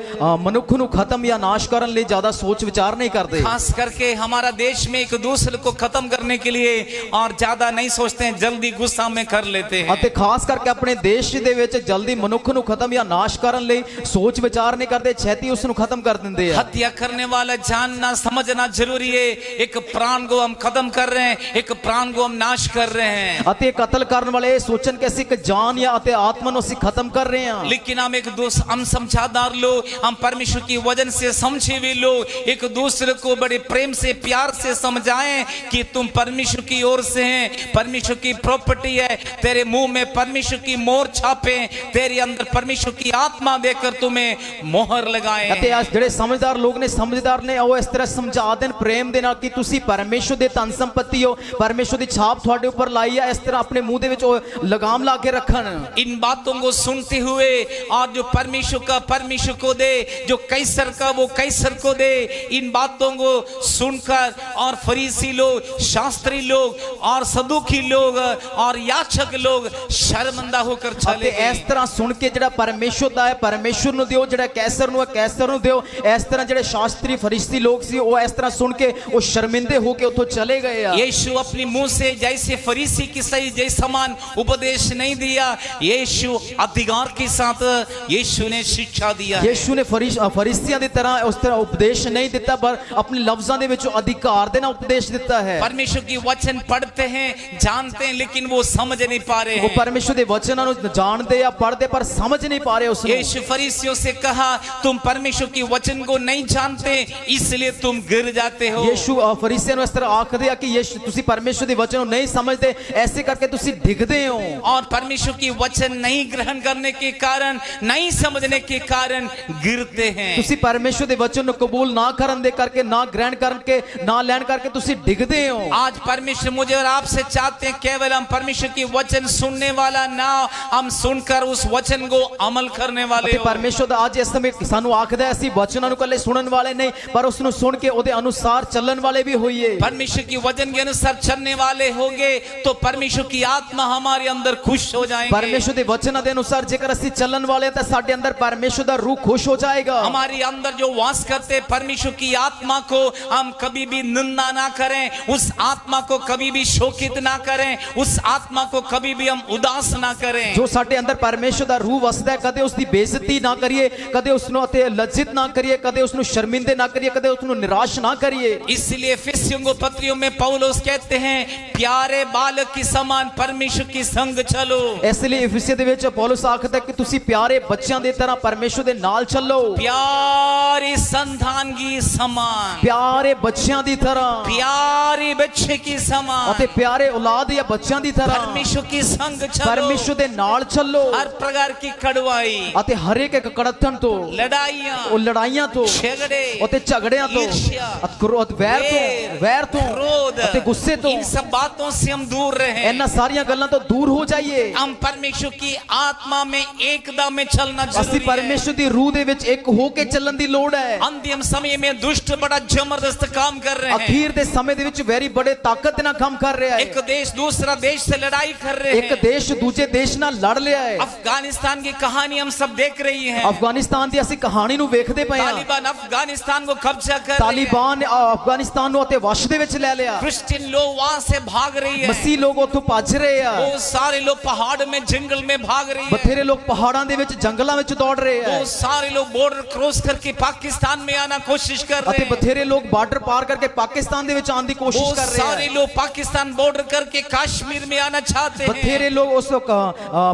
ਮਨੁੱਖ ਨੂੰ ਖਤਮ ਜਾਂ ਨਾਸ਼ ਕਰਨ ਲਈ ਜ਼ਿਆਦਾ ਸੋਚ ਵਿਚਾਰ ਨਹੀਂ ਕਰਦੇ। खास करके हमारा देश में एक दूसरे को खत्म करने के लिए और ज्यादा नहीं सोचते हैं, जल्दी गुस्सा में कर लेते हैं। ਅਤੇ ਖਾਸ ਕਰਕੇ ਆਪਣੇ ਦੇਸ਼ ਦੇ ਵਿੱਚ ਜਲਦੀ ਮਨੁੱਖ ਨੂੰ ਖਤਮ ਜਾਂ ਨਾਸ਼ ਕਰਨ ਲਈ ਸੋਚ ਵਿਚਾਰ ਨਹੀਂ ਕਰਦੇ, ਛੇਤੀ ਉਸ ਨੂੰ ਖਤਮ ਕਰ ਦਿੰਦੇ ਆ। हत्या करने वाला जानना समझना जरूरी है। एक प्राण को हम खत्म कर रहे हैं, एक प्राण को हम नाश कर रहे हैं। ਅਤੇ ਕਤਲ ਕਰਨ ਵਾਲੇ ਇਹ ਸੋਚਣ ਕਿ ਅਸੀਂ ਇੱਕ ਜਾਨ ਜਾਂ ਅਤੇ ਆਤਮਾ ਨੂੰ ਅਸੀਂ ਖਤਮ ਕਰ ਰਹੇ ਹਾਂ। लेकिन हम समझदार लोग, हम परमेश्वर की वजन से समझे हुए लोग एक दूसरे को बड़े प्रेम से प्यार से समझाएं कि तुम परमेश्वर की ओर से हैं, परमेश्वर की प्रॉपर्टी है। तेरे मुंह में परमेश्वर की मोहर छापे, तेरे अंदर परमेश्वर की आत्मा देकर तुम्हें मोहर लगाएं। ਅਤੇ ਆ ਜਿਹੜੇ ਸਮਝਦਾਰ ਲੋਕ ਨੇ, ਸਮਝਦਾਰ ਨੇ, ਉਹ ਇਸ ਤਰ੍ਹਾਂ ਸਮਝਾ ਦੇਣ ਪ੍ਰੇਮ ਦੇ ਨਾਲ ਕਿ ਤੁਸੀਂ ਪਰਮੇਸ਼ਰ ਦੇ ਧਨ ਸੰਪत्ति ਹੋ, ਪਰਮੇਸ਼ਰ ਦੀ ਛਾਪ ਤੁਹਾਡੇ ਉੱਪਰ ਲਾਈ ਹੈ। ਇਸ ਤਰ੍ਹਾਂ ਆਪਣੇ ਮੂੰਹ ਦੇ ਵਿੱਚ ਉਹ ਲਗਾਮ ਲਾ ਕੇ ਰੱਖਣ। इन बातों को सुनते हुए और जो परमेश्वर का परमेश्वर को दे, जो कैसर का वो कैसर को दे, इन बातों को सुनकर और फरीसी लोग, शास्त्री लोग और सदूकी लोग और याचक लोग शर्मिंदा होकर चले ਅਤੇ ਇਸ ਤਰ੍ਹਾਂ ਸੁਣ ਕੇ ਜਿਹੜਾ ਪਰਮੇਸ਼ਰ ਦਾ ਹੈ ਪਰਮੇਸ਼ਰ ਨੂੰ ਦਿਓ, ਜਿਹੜਾ ਕੈਸਰ ਨੂੰ ਹੈ ਕੈਸਰ ਨੂੰ ਦਿਓ। ਇਸ ਤਰ੍ਹਾਂ ਜਿਹੜੇ ਸ਼ਾਸਤਰੀ ਫਰੀਸੀ ਲੋਕ ਸੀ ਉਹ ਇਸ ਤਰ੍ਹਾਂ ਸੁਣ ਕੇ ਉਹ ਸ਼ਰਮਿੰਦੇ ਹੋ ਕੇ ਉੱਥੋਂ ਚਲੇ ਗਏ ਆ। यीशु अपने मुंह से जैसे फरीसी की सही जैसे समान उपदेश नहीं दिया, यीशु अधिकार के साथ यीशु ने शिक्षा दिया है। ਯੀਸ਼ੂ ਨੇ ਫਰੀਸੀਆਂ ਦੀ ਤਰ੍ਹਾਂ ਉਸ ਤਰ੍ਹਾਂ ਉਪਦੇਸ਼ ਨਹੀਂ ਦਿੱਤਾ, ਪਰ ਆਪਣੇ ਲਫ਼ਜ਼ਾਂ ਦੇ ਵਿੱਚ ਅਧਿਕਾਰ ਦੇ ਨਾਲ ਉਪਦੇਸ਼ ਦਿੱਤਾ ਹੈ। परमेश्वर की वचन पढ़ते हैं, जानते हैं, लेकिन वो समझ नहीं पा रहे ਉਹ हैं। ਪਰਮੇਸ਼ਰ ਦੇ ਵਚਨਾਂ ਨੂੰ ਜਾਣਦੇ ਆ, ਪੜ੍ਹਦੇ, ਪਰ ਸਮਝ ਨਹੀਂ ਪਾ ਰਹੇ ਉਸ ਨੂੰ। यीशु फरीसियों से कहा, तुम परमेश्वर की वचन को नहीं जानते इसलिए तुम गिर जाते हो। ਯੀਸ਼ੂ ਫਰੀਸੀਆਂ ਨੂੰ ਇਸ ਤਰ੍ਹਾਂ ਆਖਦੇ ਆ ਕਿ ਯੀਸ਼ੂ ਤੁਸੀਂ ਪਰਮੇਸ਼ਰ ਦੇ ਵਚਨ ਨੂੰ ਨਹੀਂ ਸਮਝਦੇ, ਐਸੇ ਕਰਕੇ ਤੁਸੀਂ ਡਿੱਗਦੇ ਹੋ। और परमेश्वर की वचन नहीं ग्रहण करने के कारण, नहीं समझने के कारण गिरते हैं। ਤੁਸੀਂ ਪਰਮੇਸ਼ਰ ਦੇ ਵਚਨ ਨੂੰ ਕਬੂਲ ਨਾ ਕਰਨ ਦੇ ਕਰਕੇ, ਨਾ ਗ੍ਰਹਿਣ ਕਰਕੇ, ਨਾ ਲੈਣ ਕਰਕੇ ਤੁਸੀਂ ਡਿੱਗਦੇ ਹੋ। आज परमेश्वर मुझे और आपसे चाहते हैं केवल हम परमेश्वर की वचन सुनने वाला ना, हम सुनकर उस वचन को अमल करने वाले ਅਤੇ हो। ਪਰਮੇਸ਼ਰ ਦਾ ਅੱਜ ਇਸ ਸਮੇਂ ਸਾਨੂੰ ਆਖਦਾ ਹੈ ਅਸੀਂ ਵਚਨਾਂ ਨੂੰ ਇਕੱਲੇ ਸੁਣਨ ਵਾਲੇ ਨਹੀਂ, ਪਰ ਉਸ ਨੂੰ ਸੁਣ ਕੇ ਉਹਦੇ ਅਨੁਸਾਰ ਚੱਲਣ ਵਾਲੇ ਵੀ ਹੋਈਏ। परमेश्वर की वचन के अनुसार चलने वाले होंगे तो परमेश्वर की आत्मा हमारे अंदर खुश हो जाएंगे। ਪਰਮੇਸ਼ਰ ਦੇ ਵਚਨਾਂ ਦੇ ਅਨੁਸਾਰ ਜੇਕਰ ਅਸੀਂ ਚੱਲਣ ਵਾਲੇ ਤਾਂ ਸਾਡੇ ਅੰਦਰ ਪਰਮੇਸ਼ਰ ਦਾ ਰੂਹ ਖੁਸ਼ ਹੋ ਜਾਏਗਾ। हमारे अंदर जो वास करते परमेश्वर की आत्मा को हम कभी भी निंदा ना करें, उस आत्मा को कभी भी शोकित ना करें, उस आत्मा को कभी भी हम उदास ना करें। ਜੋ ਸਾਡੇ ਅੰਦਰ ਪਰਮੇਸ਼ਰ ਦਾ ਰੂਹ ਵਸਦਾ ਹੈ, ਕਦੇ ਉਸ ਦੀ ਬੇਇੱਜ਼ਤੀ ਨਾ ਕਰੀਏ, ਕਦੇ ਉਸ ਨੂੰ ਅਤੇ ਲज्जित ਨਾ ਕਰੀਏ, ਕਦੇ ਉਸ ਨੂੰ ਸ਼ਰਮਿੰਦੇ ਨਾ ਕਰੀਏ, ਕਦੇ ਉਸ ਨੂੰ ਨਿਰਾਸ਼ ਨਾ ਕਰੀਏ। इसलिए फिलिस्तियों को पत्रियों में पौलुस कहते हैं, प्यारे बालक की समान परमेश्वर की संग चलो। ਇਸ ਲਈ ਇਫिसियों ਦੇ ਵਿੱਚ ਪੌਲੁਸ ਆਖਦਾ ਕਿ ਤੁਸੀਂ ਪਿਆਰੇ ਬੱਚਿਆਂ ਦੀ ਤਰ੍ਹਾਂ ਪਰਮੇਸ਼ਰ ਦੇ ਨਾਲ ਚੱਲੋ। प्यारे संतान की समान, ਪਿਆਰੇ ਬੱਚਿਆਂ ਦੀ ਤਰ੍ਹਾਂ प्यारे बच्चे की समान ਅਤੇ ਪਿਆਰੇ औलाद ਜਾਂ ਬੱਚਿਆਂ ਦੀ ਤਰ੍ਹਾਂ परमेश्वर की संग चलो। ਪਰਮੇਸ਼ਰ ਦੇ ਨਾਲ ਚੱਲੋ। हर प्रकार की कड़वाई, ਅਤੇ ਹਰੇਕ ਇੱਕ ਕੜੱਤਣ ਤੋਂ, लड़ाइयाँ, ਉਹ ਲੜਾਈਆਂ ਤੋਂ झगड़े, ਅਤੇ ਝਗੜਿਆਂ ਤੋਂ, ਈਰष्या, ਅਤੇ ਵੈਰ ਤੋਂ क्रोध, ਅਤੇ ਗੁੱਸੇ ਤੋਂ, इन सब बातों से हम दूर रहें। ਇਹਨਾਂ ਸਾਰੀਆਂ ਗੱਲਾਂ ਤੋਂ ਦੂਰ ਹੋ ਜਾਈਏ। हम परमेश्वर की आत्मा में एकदम में चलना ਅਸੀਂ जरूरी है। ਪਰਮੇਸ਼ਰ ਦੀ ਰੂਹ ਦੇ ਵਿੱਚ ਇੱਕ ਹੋ ਕੇ ਚੱਲਣ ਦੀ ਲੋੜ ਹੈ। अंतिम समय में दुष्ट बड़ा जबरदस्त काम कर रहे हैं। ਅਖੀਰ ਦੇ ਸਮੇਂ ਦੇ ਵਿੱਚ ਵੈਰੀ ਬੜੇ ਤਾਕਤ ਨਾਲ ਕੰਮ ਕਰ ਰਿਹਾ एक ਹੈ। देश दूसरा देश से लड़ाई कर रहे ਇੱਕ हैं। ਦੇਸ਼ ਦੂਜੇ ਦੇਸ਼ ਨਾਲ ਲੜ ਲਿਆ ਹੈ। अफगानिस्तान की कहानी हम सब देख रही हैं। ਅਫਗਾਨਿਸਤਾਨ ਦੀ ਅਸੀਂ ਕਹਾਣੀ ਨੂੰ ਵੇਖਦੇ ਪਏ ਹਾਂ। तालिबान अफगानिस्तान को कब्जा कर रहे हैं। ਤਾਲਿਬਾਨ ਨੇ ਅਫਗਾਨਿਸਤਾਨ ਨੂੰ ਅਤੇ ਵਸ਼ ਦੇ ਵਿੱਚ ਲੈ ਲਿਆ। क्रिश्चियन लोग वहां से भाग रही है। ਮਸੀਹ ਲੋਕ ਉੱਥੋਂ ਭੱਜ ਰਹੇ ਆ। वो सारे लोग पहाड़ में जंगल में भाग रही है। ਬਥੇਰੇ ਲੋਕ ਪਹਾੜਾਂ ਦੇ ਵਿੱਚ ਜੰਗਲਾਂ ਵਿੱਚ ਦੌੜ ਰਹੇ ਆ। वो सारे लोग बॉर्डर क्रॉस करके पाकिस्तान में आना कोशिश कर रहे ਅਤੇ हैं। ਬਥੇਰੇ ਲੋਕ ਬਾਰਡਰ ਪਾਰ ਕਰਕੇ ਪਾਕਿਸਤਾਨ ਦੇ ਵਿੱਚ ਆਉਣ ਦੀ वो ਕੋਸ਼ਿਸ਼ ਕਰ ਰਹੇ सारे ਆ। लोग पाकिस्तान बॉर्डर करके कश्मीर में आना चाहते हैं। ਬਥੇਰੇ ਲੋਕ ਉਸ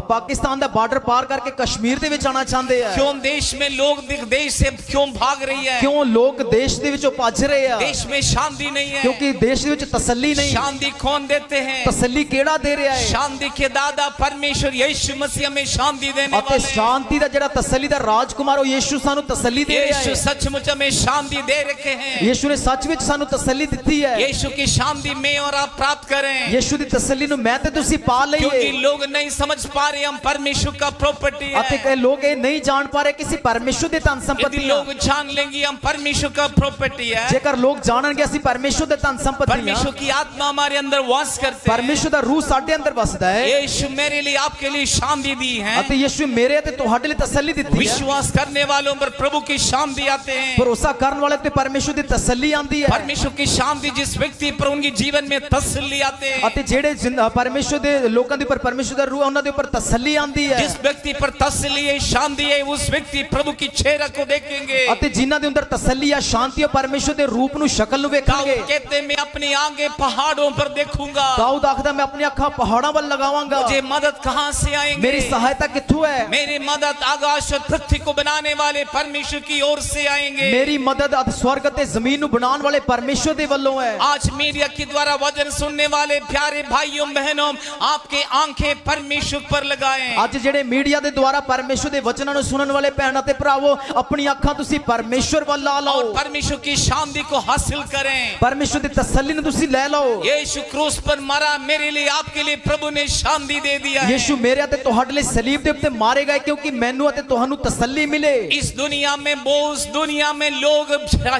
ਪਾਕਿਸਤਾਨ ਦਾ ਬਾਰਡਰ ਪਾਰ ਕਰਕੇ ਕਸ਼ਮੀਰ ਦੇ ਵਿੱਚ ਆਉਣਾ ਚਾਹੁੰਦੇ ਆ। क्यों देश में लोग देश से क्यों भाग रही है? ਕਿਉਂ ਲੋਕ ਦੇਸ਼ ਦੇ ਵਿੱਚੋਂ ਭੱਜ ਰਹੇ ਆ? देश में शांति नहीं है। ਕਿਉਂਕਿ ਦੇਸ਼ ਦੇ ਵਿੱਚ ਤਸੱਲੀ ਨਹੀਂ। शांति कौन देते हैं। ਤਸੱਲੀ ਕਿਹੜਾ ਦੇ ਰਿਹਾ ਹੈ? शांति के दादा परमेश्वर यीशु मसीह में शांति देने ਅਤੇ वाले हैं। ਸ਼ਾਂਤੀ ਦਾ ਜਿਹੜਾ ਤਸੱਲੀ ਦਾ ਰਾਜਕੁਮਾਰ ਉਹ ਯੀਸ਼ੂ ਸਾਨੂੰ ਤਸੱਲੀ ਦੇ ਰਿਹਾ यीशु ਹੈ। सचमुच में शांति दे रखे हैं। ਯੀਸ਼ੂ ਨੇ ਸੱਚ ਵਿੱਚ ਸਾਨੂੰ ਤਸੱਲੀ ਦਿੱਤੀ ਹੈ। यीशु की शांति में और आप प्राप्त करें, ਯੀਸ਼ੂ ਦੀ ਤਸੱਲੀ ਨੂੰ ਮੈਂ ਤੇ ਤੁਸੀਂ ਪਾ क्योंकि ਲਈਏ। लोग नहीं समझ पा रहे हम परमेश्वर का प्रॉपर्टी ਅਤੇ है। ਕਈ ਲੋਕ ਇਹ ਨਹੀਂ ਜਾਣ ਪਾ ਰਹੇ ਕਿ ਅਸੀਂ ਪਰਮੇਸ਼ਵਰ ਦੇ ਧਨ यदि ਸੰਪत्ति लोग ਹਾਂ। जान लेंगे हम परमेश्वर का प्रॉपर्टी है, ਜੇਕਰ ਲੋਕ ਜਾਣਨਗੇ ਅਸੀਂ ਪਰਮੇਸ਼ਵਰ ਦੇ ਧਨ ਸੰਪत्ति ਹਾਂ, परमेश्वर की आत्मा हमारे अंदर वास करते हैं। ਪਰਮੇਸ਼ਵਰ ਦਾ ਰੂਹ ਸਾਡੇ ਅੰਦਰ ਵਸਦਾ ਹੈ यीशु मेरे लिए आपके लिए शांति दी है। ਅਤੇ ਯੀਸ਼ੂ ਮੇਰੇ ਅਤੇ ਤੁਹਾਡੇ ਲਈ ਤਸੱਲੀ ਦਿੱਤੀ ਹੈ। विश्वास करने वालों पर प्रभु की शांति आते हैं। ਭਰੋਸਾ ਕਰਨ ਵਾਲੇ ਤੇ ਪਰਮੇਸ਼ਵਰ ਦੀ ਤਸੱਲੀ ਆਂਦੀ ਹੈ। परमेश्वर की शांति जिस व्यक्ति पर उनके जीवन में तसल्ली आते हैं, ਅਤੇ ਜਿਹੜੇ ਪਰਮੇਸ਼ਵਰ ਦੇ ਲੋਕਾਂ ਦੇ ਉੱਪਰ ਪਰਮੇਸ਼ਵਰ ਦਾ ਰੂਹ ਉਹਨਾਂ ਦੇ ਉੱਪਰ ਤਸੱਲੀ ਆਂਦੀ ਹੈ। जिस व्यक्ति पर तसल्ली है शांति है, उस व्यक्ति प्रभु की चेहरा को देखेंगे। ਅਤੇ ਜਿਨ੍ਹਾਂ ਦੇ ਅੰਦਰ ਤਸੱਲੀ ਆ ਸ਼ਾਂਤੀ ਆ ਪਰਮੇਸ਼ਵਰ ਦੇ ਰੂਪ ਨੂੰ ਸ਼ਕਲ ਨੂੰ ਵੇਖਣਗੇ। दाऊद कहते मैं अपनी आंखें पहाड़ों पर देखूंगा, ਦਾਊਦ ਆਖਦਾ ਮੈਂ ਆਪਣੀ ਅੱਖਾਂ ਪਹਾੜਾਂ ਵੱਲ ਲਗਾਵਾਂਗਾ। मुझे मदद कहां से आएंगे? ਮੇਰੀ ਸਹਾਇਤਾ ਕਿੱਥੋਂ ਹੈ? मेरी मदद आकाश और पृथ्वी को बनाने वाले परमेश्वर की ओर से आएंगे। ਮੇਰੀ ਮਦਦ ਸਵਰਗ ਅਤੇ ਜ਼ਮੀਨ ਨੂੰ ਬਣਾਉਣ ਵਾਲੇ ਪਰਮੇਸ਼ਵਰ ਦੇ ਵੱਲੋਂ ਹੈ। आज मीडिया के द्वारा वचन सुनने वाले प्यारे भाइयों बहनों, आपके आंखें परमेश्वर पर लगाएं। ਅੱਜ ਜਿਹੜੇ ਮੀਡੀਆ ਦੇ ਦੁਆਰਾ ਪਰਮੇਸ਼ਵਰ ਦੇ ਵਚਨਾਂ ਨੂੰ ਸੁਣਨ ਵਾਲੇ ਭੈਣਾਂ ਤੇ ਭਰਾਵੋ ਆਪਣੀ ਅੱਖਾਂ ਤੁਸੀਂ ਪਰਮੇਸ਼ਵਰ ਵੱਲ ਲਾ और ਲਓ। परमेश्वर की शांति को हासिल करें। ਪਰਮੇਸ਼ਵਰ ਦੀ ਤਸੱਲੀ ਨੂੰ ਤੁਸੀਂ ਲੈ ਲਓ। यीशु क्रूस पर मरा, मेरे लिए आपके लिए प्रभु ने शांति दे दिया है। ਯੀਸ਼ੂ ਮੇਰੇ ਅਤੇ ਤੁਹਾਡੇ ਲਈ ਸਲੀਬ ਦੇ ਉੱਤੇ ਮਾਰੇ ਗਏ ਕਿਉਂਕਿ ਮੈਨੂੰ ਅਤੇ ਤੁਹਾਨੂੰ ਤਸੱਲੀ ਮਿਲੇ। इस दुनिया में उस दुनिया में लोग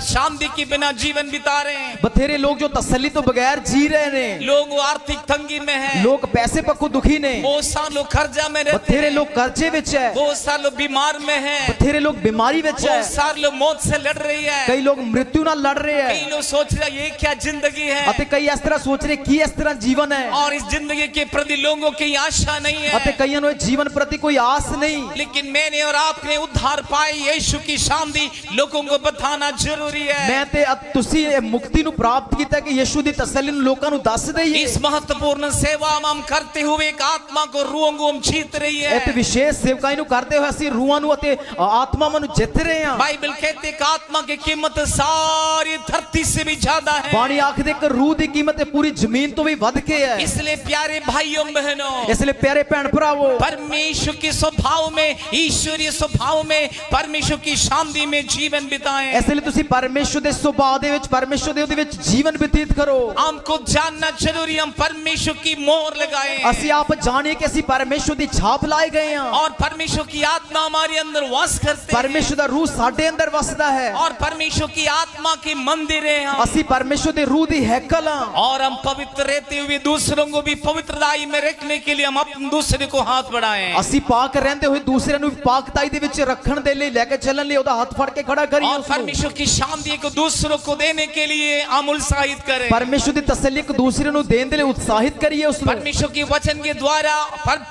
शांति के बिना जीवन बिता रहे हैं। ਬਥੇਰੇ ਲੋਕ ਜੋ ਤਸੱਲੀ ਤੋਂ ਬਗੈਰ ਜੀ ਰਹੇ ਨੇ। लोग आर्थिक तंगी में हैं, ਲੋਕ ਪੈਸੇ ਪੱਖੋਂ ਦੁਖੀ ਨੇ। बहुत सारे लोग कर्जा में रहते ਬਥੇਰੇ हैं, ਲੋਕ ਕਰਜ਼ੇ ਵਿੱਚ ਹੈ। बहुत सारे लोग बीमार में हैं, ਬਥੇਰੇ ਲੋਕ ਬਿਮਾਰੀ ਵਿੱਚ ਹੈ। बहुत सारे लोग मौत से लड़ रही है। ਕਈ ਲੋਕ ਮ੍ਰਿਤੂ ਨਾਲ ਲੜ ਰਹੇ कई ਹੈ लोग सोच रहे हैं ये क्या जिंदगी है, ਅਤੇ ਕਈ ਇਸ ਤਰ੍ਹਾਂ ਸੋਚ ਰਹੇ ਕੀ ਇਸ ਤਰ੍ਹਾਂ ਜੀਵਨ ਹੈ और इस जिंदगी के प्रति लोगों की आशा नहीं ਅਤੇ है। ਕਈਆਂ ਨੂੰ ਇਹ ਜੀਵਨ ਪ੍ਰਤੀ ਕੋਈ ਆਸ ਨਹੀਂ। लेकिन मैंने और आपने उद्धार पाई, यीशु की शांति लोगों को बताना जरूरी है। ਮੈਂ ਤੇ ਤੁਸੀਂ ਇਹ ਮੁਕਤੀ ਨੂੰ ਪ੍ਰਾਪਤ ਕੀਤਾ ਕਿ ਯੀਸ਼ੂ ਦੀ ਤਸੱਲੀ ਨੂੰ ਲੋਕਾਂ ਨੂੰ ਦੱਸ ਦਈਏ। इस महत्वपूर्ण सेवा में हम करते हुए एक आत्मा को रूहों को हम जीत रही ਇਹ ਤੇ है। ਵਿਸ਼ੇਸ਼ ਸੇਵਕਾਈ ਨੂੰ ਕਰਦੇ ਹੋਏ ਅਸੀਂ ਰੂਹਾਂ ਨੂੰ ਅਤੇ ਆਤਮਾਵਾਂ ਨੂੰ ਜਿੱਤ ਰਹੇ ਹਾਂ। बाइबल कहते हैं कि आत्मा की कीमत सारी धरती से भी ज्यादा है। ਬਾਣੀ ਆਖਦੇ ਕਿ ਰੂਹ ਦੀ ਕੀਮਤ ਇਹ ਪੂਰੀ ਜ਼ਮੀਨ ਤੋਂ ਵੀ ਵੱਧ ਕੇ ਹੈ। इसलिए प्यारे भाइयों बहनों, ਇਸ ਲਈ ਪਿਆਰੇ ਭੈਣ ਭਰਾਵੋ परमेश्वर के स्वभाव में, ईश्वरीय स्वभाव में, परमेश्वर की शांति में जीवन बिताएं। ਇਸ ਲਈ ਤੁਸੀਂ ਪਰਮੇਸ਼ਵਰ ਦੇ ਸੁਭਾਅ ਦੇ ਵਿੱਚ ਪਰਮੇਸ਼ਵਰ ਦੇ ਉਹਦੇ ਵਿੱਚ ਜੀਵਨ ਬਤੀਤ ਕਰੋ। हमको जानना जरूरी, हम परमेश्वर की मोहर लगाएं ਅਸੀਂ ਆਪ ਜਾਣੀਏ ਕਿ ਅਸੀਂ ਪਰਮੇਸ਼ਵਰ ਦੀ ਛਾਪ ਲਾਏ ਗਏ ਹਾਂ। और परमेश्वर की आत्मा हमारे अंदर वास करते हैं ਪਰਮੇਸ਼ਵਰ ਦਾ ਰੂਹ ਸਾਡੇ ਅੰਦਰ ਵਸਦਾ ਹੈ। और परमेश्वर की आत्मा के मंदिर हैं हम। ਅਸੀਂ ਪਰਮੇਸ਼ਵਰ ਦੇ ਰੂਹ ਦੀ ਹੈਕਲ ਹਾਂ। और हम पवित्र रहते हुए दूसरों को भी पवित्रताई में रखने के लिए हम अपने दूसरे को हाथ बढ़ाएं ਅਸੀਂ ਪਾਕ ਰਹਿੰਦੇ ਹੋਏ ਦੂਸਰਿਆਂ ਨੂੰ ਪਾਕਤਾਈ ਦੇ ਵਿੱਚ ਰੱਖਣ ਦੇ ਲਈ ਲੈ ਕੇ ਚੱਲਣ ਲਈ ਉਹਦਾ ਹੱਥ ਫੜ ਕੇ ਖੜਾ ਕਰੀਏ और ਉਸ ਨੂੰ। परमेश्वर की शांति को दूसरों को देने के लिए हम उत्साहित करें। ਪਰਮੇਸ਼ਵਰ ਦੀ ਤਸੱਲੀ ਇੱਕ ਦੂਸਰੇ ਨੂੰ ਦੇਣ ਦੇ ਲਈ ਉਤਸ਼ਾਹਿਤ ਕਰੀਏ ਉਸ ਨੂੰ। परमेश्वर के वचन के द्वारा,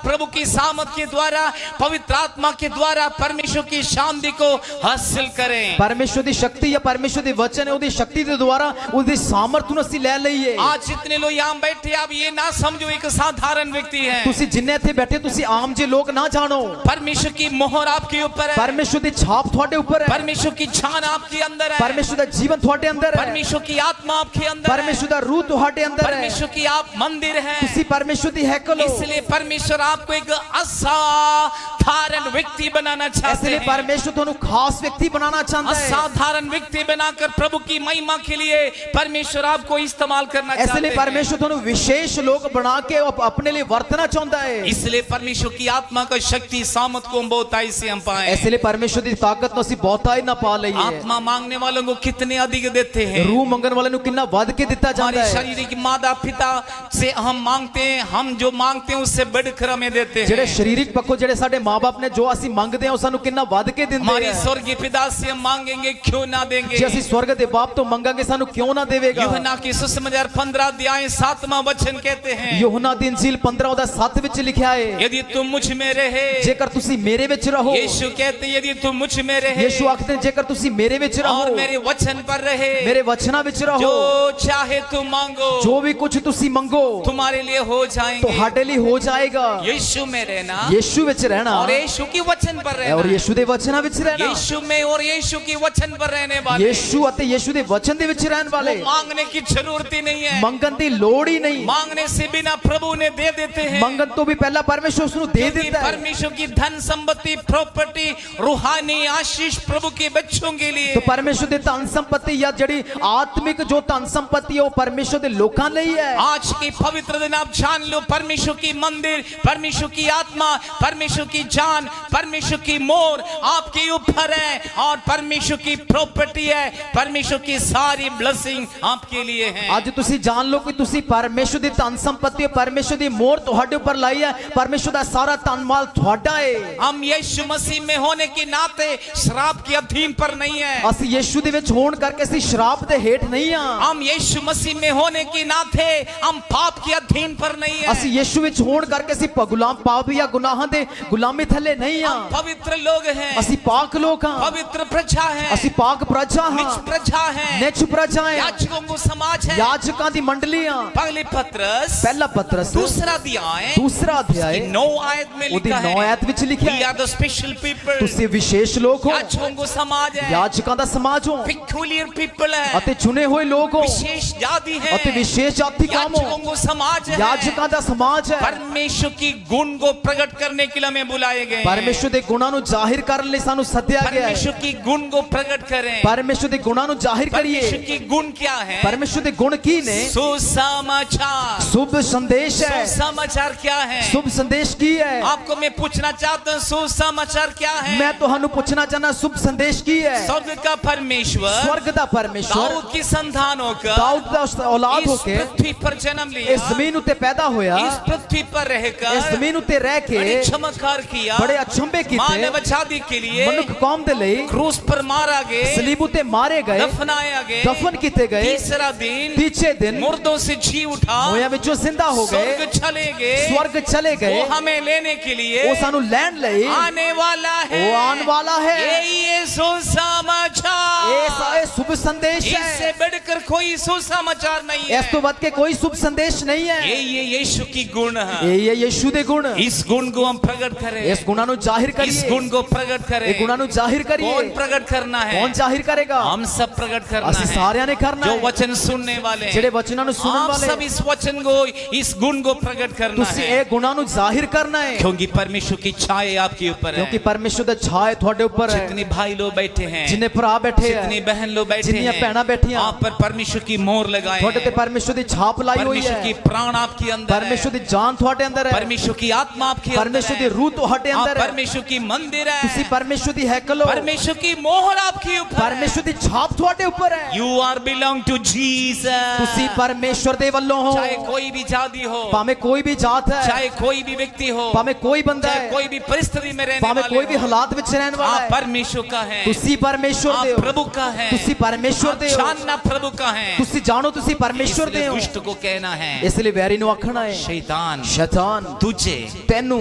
प्रभु की सामर्थ के द्वारा, पवित्र आत्मा के द्वारा परमेश्वर की शांति को हासिल करें। ਪਰਮੇਸ਼ਵਰ ਦੀ ਸ਼ਕਤੀ ਜਾਂ ਪਰਮੇਸ਼ਵਰ ਦੀ ਵਚਨ ਹੈ ਉਹਦੀ ਸ਼ਕਤੀ ਦੇ ਦੁਆਰਾ ਉਹਦੀ ਸਾਮਰਥ ਨੂੰ ਅਸੀਂ ਲੈ ਲਈਏ। आज जितने लोग यहाँ बैठे, आप ये ना समझो एक साधारण व्यक्ति है। ਤੁਸੀਂ ਜਿੰਨੇ ਇੱਥੇ ਬੈਠੇ ਤੁਸੀਂ ਆਮ ਜੇ ਲੋਕ ਨਾ ਜਾਣੋ। परमेश्वर की मोहर आपके ऊपर है, ਪਰਮੇਸ਼ਵਰ ਦੀ ਛਾਪ ਤੁਹਾਡੇ ਉੱਪਰ ਹੈ। परमेश्वर की जान आपके अंदर है, ਪਰਮੇਸ਼ਵਰ ਦਾ ਜੀਵਨ ਤੁਹਾਡੇ ਅੰਦਰ ਹੈ। परमेश्वर की आत्मा आपके अंदर है, ਪਰਮੇਸ਼ਵਰ ਦਾ ਰੂਹ ਤੁਹਾਡੇ ਅੰਦਰ ਹੈ। परमेश्वर की आप मंदिर है। ਤੁਸੀਂ ਪਰਮੇਸ਼ਵਰ ਦੀ ਹੈਕਲ ਹੋ। इसलिए परमेश्वर आपको एक असाधारण व्यक्ति बनाना ਇਸ चाहते ਲਈ हैं। ਪਰਮੇਸ਼ਵਰ ਤੁਹਾਨੂੰ ਖਾਸ ਵਿਅਕਤੀ बनाना चाहता है। असाधारण व्यक्ति बनाकर प्रभु की महिमा के लिए परमेश्वर आपको इस्तेमाल करना ਇਸ चाहते ਲਈ हैं। ਪਰਮੇਸ਼ਵਰ ਤੁਹਾਨੂੰ ਵਿਸ਼ੇਸ਼ ਲੋਕ ਬਣਾ ਕੇ ਆਪਣੇ ਲਈ ਵਰਤਣਾ ਚਾਹੁੰਦਾ ਹੈ। इसलिए परमेश्वर की आत्मा का शक्ति सामर्थ को हम बहुताई से हम पाए। ਇਸ ਲਈ ਪਰਮੇਸ਼ਵਰ ਦੀ ਤਾਕਤ ਨੂੰ ਅਸੀਂ ਬਹੁਤਾਈ ਨਾ ਪਾ ਲਈਏ। आत्मा मांगने वालों को कितने अधिक देते हैं। ਰੂਹ ਮੰਗਣ ਵਾਲੇ ਨੂੰ ਕਿੰਨਾ ਵੱਧ ਕੇ ਦਿੱਤਾ ਜਾਂਦਾ हमारे ਹੈ। शारीरिक माता पिता से हम मांगते हैं, हम जो मांगते हैं उससे बढ़कर हमें देते ਜਿਹੜੇ हैं। ਸਰੀਰਕ ਪੱਖੋਂ ਜਿਹੜੇ ਸਾਡੇ ਮਾਪੇ ਨੇ ਜੋ ਅਸੀਂ ਮੰਗਦੇ ਹਾਂ ਉਹ ਸਾਨੂੰ ਕਿੰਨਾ ਵੱਧ ਕੇ ਦਿੰਦੇ हमारे ਆ। स्वर्गीय पिता से हम मांगेंगे क्यों ना देंगे। ਜੇ ਅਸੀਂ ਸਵਰਗ ਦੇ ਬਾਪ ਤੋਂ ਮੰਗਾਂਗੇ ਸਾਨੂੰ ਕਿਉਂ ਨਾ ਦੇਵੇਗਾ। यूहन्ना की सुसमाचार 15 अध्याय 7वां वचन कहते हैं, ਯੋਹਨਾ ਦੀ ਇੰਜੀਲ 15 ਉਹਦਾ 7 ਵਿੱਚ लिखा है, यदि तुम मुझ में रहे। जेकर तुसी मेरे विच रहो। यीशु कहते हैं, यदि तुम मुझ में रहे यीशु आखते हैं, जेकर तुसी मेरे विच रहो और मेरे वचन पर रहे, मेरे वचना विच रहो, जो चाहे तुम मांगो जो भी कुछ तुसी मंगो तुम्हारे लिए हो तो जाएंगे। हाडे लिए हो जाएगा। यीशु में रहना यीशु विच रहना और यीशु की वचन पर रहना और है। यीशु दे वचਨਾਂ ਵਿੱਚ ਰਹਿਣਾ यीशु में और यीशु की वचन पर रहने वाले यीशु ਅਤੇ यीशु ਦੇ वचन ਦੇ ਵਿੱਚ ਰਹਿਣ ਵਾਲੇ वो मांगने की जरूरत ही नहीं है। ਮੰਗਣ ਦੀ ਲੋੜ ਹੀ नहीं मांगने से बिना प्रभु ने दे देते हैं। ਮੰਗਣ ਤੋਂ ਵੀ ਪਹਿਲਾਂ ਪਰਮੇਸ਼ਰ ਉਸ ਨੂੰ ਦੇ क्योंकि ਦਿੰਦਾ है परमेश्वर की धन संपत्ति प्रॉपर्टी रूहानी आशीष प्रभु के बच्चों के लिए तो परमेश्वर ਦੇ ਧਨ ਸੰਪत्ति या ਜਿਹੜੀ ਆਤਮਿਕ ਜੋ ਧਨ ਸੰਪत्ति ਹੈ ਉਹ ਪਰਮੇਸ਼ਰ ਦੇ ਲੋਕਾਂ ਲਈ ਹੈ। आज की पवित्र दिन आप जान लो, परमेश्वर की मंदिर, परमेश्वर की आत्मा, परमेश्वर की जान, परमेश्वर की मोर आपके ऊपर है और परमेश्वर की प्रॉपर्टी है, परमेश्वर की सारी ब्लेसिंग आपके लिए है। ਅੱਜ ਤੁਸੀਂ ਜਾਣ ਲਓ ਕਿ ਤੁਸੀਂ ਪਰਮੇਸ਼ਰ ਦੀ ਧਨ ਸੰਪत्ति ਹੈ, ਪਰਮੇਸ਼ਰ ਦੀ ਮੋਹਰ ਤੁਹਾਡੇ ਉੱਪਰ ਲਾਈ ਹੈ, ਪਰਮੇਸ਼ਰ ਦਾ ਸਾਰਾ ਧਨ ਮਾਲ ਤੁਹਾਡਾ ਹੈ। हम यीशु मसीह में होने के नाते शराब के अधीन पर नहीं है। ਅਸੀਂ ਯीशु ਦੇ ਵਿੱਚ ਹੋਣ ਕਰਕੇ ਅਸੀਂ ਸ਼ਰਾਬ ਦੇ ਹੇਠ ਨਹੀਂ ਆ। हम यीशु मसीह में होने के नाते हम पाप के अधीन पर नहीं है। ਅਸੀਂ ਯीशु ਵਿੱਚ ਹੋਣ ਕਰਕੇ ਅਸੀਂ ਗੁਲਾਮ ਪਾਪ ਜਾਂ ਗੁਨਾਹਾਂ ਦੇ ਗੁਲਾਮੀ ਥੱਲੇ ਨਹੀਂ ਆ। हम पवित्र लोग हैं, ਅਸੀਂ ਪਾਕ ਲੋਕ ਹਾਂ, पवित्र प्रजा है, ਅਸੀਂ ਪਾਕ ਪ੍ਰਜਾ निज ਹਾਂ, प्रजा है, ਨਿਚ ਪ੍ਰਜਾ ਹੈ, याजकों को समाज है। याजकां ਦੀ ਮੰਡਲੀ ਆ। पहले पत्रस ਪਹਿਲਾ ਪਤਰਸ दूसरा अध्याय ਦੂਸਰਾ ਅਧਿਆਇ 9 आयत में ਉਹਦੀ लिखा 9 है, ਆਇਤ ਵਿੱਚ ਲਿਖਿਆ We ਹੈ are the special people, ਤੁਸੀਂ ਵਿਸ਼ੇਸ਼ ਲੋਕ ਹੋ, याजकों को समाज है, याजकां ਦਾ ਸਮਾਜ ਹੋ peculiar people है, ਅਤੇ ਚੁਣੇ ਹੋਏ ਲੋਕ ਹੋ विशेष जाति है, ਅਤੇ ਵਿਸ਼ੇष ਜਾਤੀ ਕਾਮ याजकों ਹੋ। को समाज है। याजकां ਦਾ ਸਮਾਜ ਹੈ। परमेश्वर की गुण को प्रकट करने के लिए हमें बुलाए गए हैं। ਪਰਮੇਸ਼ਰ ਦੇ ਗੁਣਾਂ ਨੂੰ ਜ਼ਾਹਿਰ ਕਰਨ ਲਈ ਸਾਨੂੰ ਸੱਦਿਆ ਗਿਆ ਹੈ। परमेश्वर की गुण को प्रकट करें। ਪਰਮੇਸ਼ਰ ਦੇ ਗੁਣਾਂ ਨੂੰ ਜ਼ਾਹਿਰ परमेश्वर ਕਰੀਏ। की गुण क्या है? ਪਰਮੇਸ਼ਰ ਦੇ ਗੁਣ ਕੀ ਨੇ? सुसमाचार। शुभ संदेश है। सुसमाचार क्या है? शुभ संदेश की है? आपको मैं पूछना चाहता हूँ, सुसमाचार क्या है? मैं ਤੁਹਾਨੂੰ ਪੁੱਛਣਾ ਚਾਹਨਾ शुभ संदेश की है? स्वर्ग का परमेश्वर स्वर्ग ਦਾ ਪਰਮੇਸ਼ਰ दाऊद की संतान होकर दाऊद ਦਾ औलाद इस ਹੋਕੇ पृथ्वी पर जन्म लिया, ਇਸ ਜ਼ਮੀਨ ਉੱਤੇ ਪੈਦਾ ਹੋਇਆ। इस पृथ्वी पर ਇਸ रहकर ਜ਼ਮੀਨ ਉੱਤੇ ਰਹਿ ਕੇ बड़े चमत्कार किया, बड़े अचंभे ਕੀਤੇ। मानव आजादी के लिए ਮਨੁੱਖ ਕੌਮ ਦੇ ਲਈ क्रूस पर मारा गए, ਸਲੀਬ ਉੱਤੇ ਮਾਰੇ ਗਏ, दफनाया गए, दफन ਕੀਤੇ ਗਏ। तीसरा दिन ਤੀਜੇ ਦਿਨ मुर्दों से जी उठा, ਹੋਇਆ ਵਿੱਚੋਂ ਜ਼ਿੰਦਾ ਹੋ ਗਏ, स्वर्ग चले गए, स्वर्ग चले गए। वो हमें लेने के लिए ਉਹ ਸਾਨੂੰ ਲੈਣ ਲਈ आने वाला है। ਉਹ ਆਉਣ ਵਾਲਾ है। ये सुसमाचार, ਇਹ शुभ संदेश इससे है। बढ़कर कोई सुसमाचार नहीं है। ਇਸ ਤੋਂ ਵੱਧ ਕੇ ਕੋਈ शुभ संदेश नहीं है। ये यीशु की गुण है। ਇਹ ਯਿਸੂ ਦੇ ਗੁਣ। इस गुण को हम प्रकट करें, ਇਸ ਗੁਣਾਂ ਨੂੰ ਜ਼ਾਹਿਰ इस ਕਰੀਏ। गुण को प्रकट ਇਹ करें। ਗੁਣਾਂ ਨੂੰ ਜ਼ਾਹਿਰ कौन ਕਰੀਏ। प्रकट करना है? ਕੌਣ ਜ਼ਾਹਿਰ ਕਰੇਗਾ? हम सब प्रकट करना ਅਸੀਂ है। ਸਾਰਿਆਂ ਨੇ ਕਰਨਾ जो ਹੈ। वचन सुनने वाले ਜਿਹੜੇ ਵਚਨਾਂ ਨੂੰ ਸੁਣਨ आप ਵਾਲੇ सब इस वचन को, इस गुण को प्रकट करना ਤੁਸੀਂ है, ਇਹ ਗੁਣਾਂ ਨੂੰ ਜ਼ਾਹਿਰ ਕਰਨਾ ਹੈ। क्योंकि परमेश्वर की छाया आपके ऊपर ਕਿਉਂਕਿ है। ਪਰਮੇਸ਼ਰ ਦਾ ਛਾਇਆ ਤੁਹਾਡੇ ਉੱਪਰ ਹੈ। जितने भाई लोग बैठे हैं, ਜਿੰਨੇ ਭਰਾ ਬੈਠੇ जितनी ਹੈ, बहन लोग बैठे जितनी हैं, भैनां बैठियां, आप पर परमेश्वर की मोहर लगाए ਤੁਹਾਡੇ ਤੇ हैं। ਪਰਮੇਸ਼ਰ ਦੀ ਛਾਪ ਲਾਈ ਹੋਈ परमेश्वर की ਹੈ। प्राण आपके अंदर ਪਰਮੇਸ਼ਰ है, ਦੀ ਜਾਨ ਤੁਹਾਡੇ ਅੰਦਰ ਹੈ। परमेश्वर की आत्मा आपके अंदर ਪਰਮੇਸ਼ਰ ਦੀ है, ਰੂਹ ਤੁਹਾਡੇ आप ਅੰਦਰ ਹੈ। परमेश्वर की मंदिर ਤੁਸੀਂ है, ਪਰਮੇਸ਼ਰ ਦੀ ਹੈਕਲ ਹੋ। परमेश्वर की मोहर आपके ऊपर है। ਪਰਮੇਸ਼ਰ ਦੀ ਛਾਪ ਤੁਹਾਡੇ ਉੱਪਰ ਹੈ। You are belong to Jesus। ਤੁਸੀਂ ਪਰਮੇਸ਼ਰ ਦੇ ਵੱਲੋਂ ਹੋ। चाहे कोई भी जाति हो, ਭਾਵੇਂ ਕੋਈ ਵੀ ਜਾਤ ਹੈ, चाहे कोई भी व्यक्ति हो, ਭਾਵੇਂ ਕੋਈ ਬੰਦਾ चाहे ਹੈ, कोई भी परिस्थिति में रहने ਭਾਵੇਂ वाले ਕੋਈ ਵੀ हो, ਹਾਲਾਤ ਵਿੱਚ ਰਹਿਣ ਵਾਲਾ आप ਹੈ, परमेश्वर का है, ਤੁਸੀਂ ਪਰਮੇਸ਼ਰ ਦੇ आप ਹੋ। प्रभु का है, ਤੁਸੀਂ ਪਰਮੇਸ਼ਰ आप ਦੇ ਹੋ। जानना प्रभु का है। ਤੁਸੀਂ ਜਾਣੋ ਤੁਸੀਂ ਪਰਮੇਸ਼ਰ ਦੇ इसलिए ਹੋ। दुष्ट को कहना है, ਇਸ ਲਈ ਵੈਰੀ ਨੂੰ ਆਖਣਾ ਹੈ, शैतान ਸ਼ੈਤਾਨ तुझे ਤੈਨੂੰ